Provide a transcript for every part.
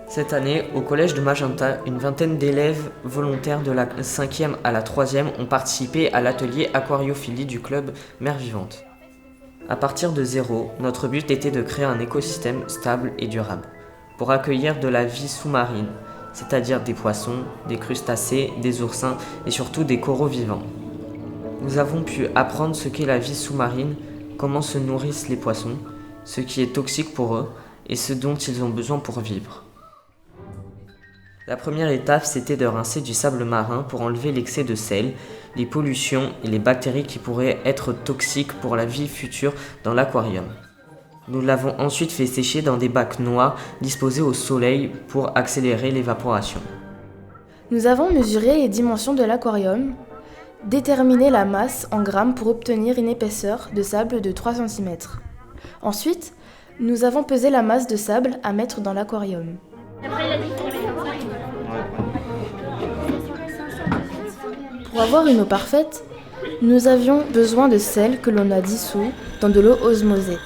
Cette année, au collège de Magenta, une vingtaine d'élèves volontaires de la 5e à la 3e ont participé à l'atelier aquariophilie du club Mère Vivante. À partir de zéro, notre but était de créer un écosystème stable et durable pour accueillir de la vie sous-marine, c'est-à-dire des poissons, des crustacés, des oursins et surtout des coraux vivants. Nous avons pu apprendre ce qu'est la vie sous-marine, comment se nourrissent les poissons, ce qui est toxique pour eux et ce dont ils ont besoin pour vivre. La première étape, c'était de rincer du sable marin pour enlever l'excès de sel, les pollutions et les bactéries qui pourraient être toxiques pour la vie future dans l'aquarium. Nous l'avons ensuite fait sécher dans des bacs noirs disposés au soleil pour accélérer l'évaporation. Nous avons mesuré les dimensions de l'aquarium, déterminé la masse en grammes pour obtenir une épaisseur de sable de 3 cm. Ensuite, nous avons pesé la masse de sable à mettre dans l'aquarium. Pour avoir une eau parfaite, nous avions besoin de sel que l'on a dissous dans de l'eau osmosée,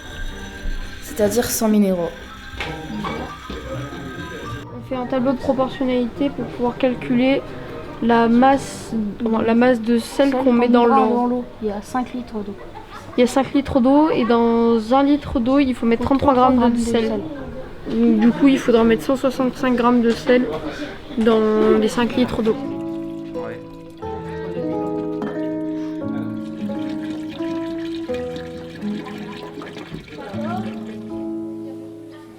c'est-à-dire sans minéraux. On fait un tableau de proportionnalité pour pouvoir calculer la masse de sel qu'on met dans l'eau. Il y a 5 litres d'eau. Il y a 5 litres d'eau et dans 1 litre d'eau, il faut mettre 33 grammes de sel. Donc, du coup, il faudra mettre 165 grammes de sel dans les 5 litres d'eau.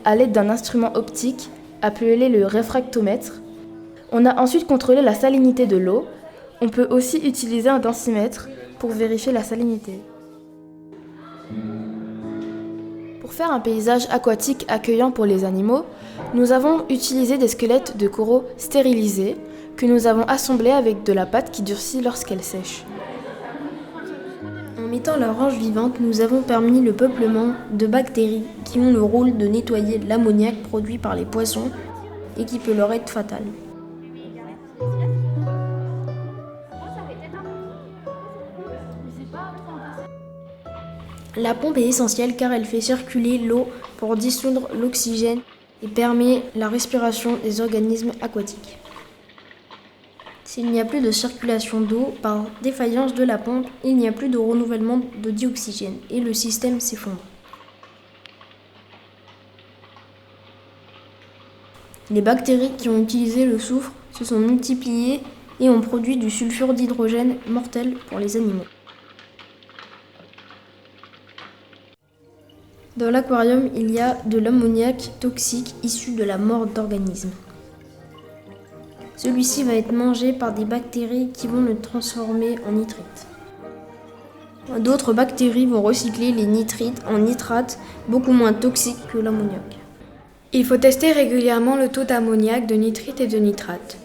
À l'aide d'un instrument optique, appelé le réfractomètre, on a ensuite contrôlé la salinité de l'eau. On peut aussi utiliser un densimètre pour vérifier la salinité. Pour faire un paysage aquatique accueillant pour les animaux, nous avons utilisé des squelettes de coraux stérilisés que nous avons assemblés avec de la pâte qui durcit lorsqu'elle sèche. En mettant la roche vivante, nous avons permis le peuplement de bactéries qui ont le rôle de nettoyer l'ammoniac produit par les poissons et qui peut leur être fatal. La pompe est essentielle car elle fait circuler l'eau pour dissoudre l'oxygène et permet la respiration des organismes aquatiques. S'il n'y a plus de circulation d'eau par défaillance de la pompe, il n'y a plus de renouvellement de dioxygène et le système s'effondre. Les bactéries qui ont utilisé le soufre se sont multipliées et ont produit du sulfure d'hydrogène mortel pour les animaux. Dans l'aquarium, il y a de l'ammoniac toxique issu de la mort d'organismes. Celui-ci va être mangé par des bactéries qui vont le transformer en nitrite. D'autres bactéries vont recycler les nitrites en nitrates, beaucoup moins toxiques que l'ammoniac. Il faut tester régulièrement le taux d'ammoniac, de nitrite et de nitrate,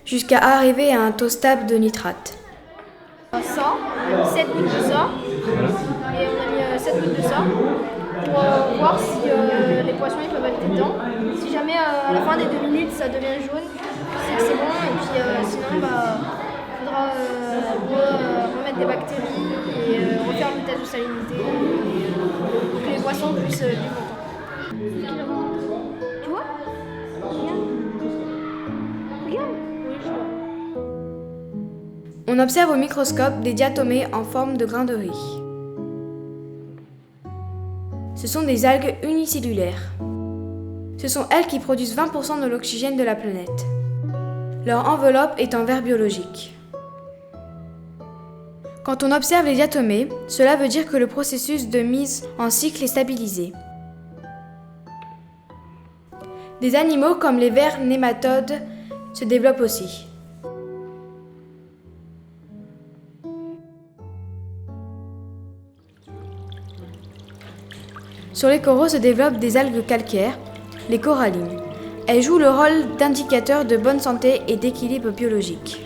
jusqu'à arriver à un taux stable de nitrate. 100, 7 gouttes de ça, et on a mis 7 gouttes de ça pour voir si les poissons ils peuvent être dedans. Si jamais à la fin des 2 minutes ça devient jaune, c'est que c'est bon, et puis sinon il faudra remettre des bactéries et refaire le test de salinité pour que les poissons puissent vivre longtemps. Tu vois? Regarde. On observe au microscope des diatomées en forme de grains de riz. Ce sont des algues unicellulaires. Ce sont elles qui produisent 20% de l'oxygène de la planète. Leur enveloppe est en verre biologique. Quand on observe les diatomées, cela veut dire que le processus de mise en cycle est stabilisé. Des animaux comme les vers nématodes se développent aussi. Sur les coraux se développent des algues calcaires, les corallines. Elles jouent le rôle d'indicateur de bonne santé et d'équilibre biologique.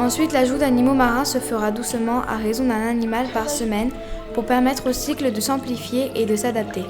Ensuite, l'ajout d'animaux marins se fera doucement à raison d'un animal par semaine pour permettre au cycle de s'amplifier et de s'adapter.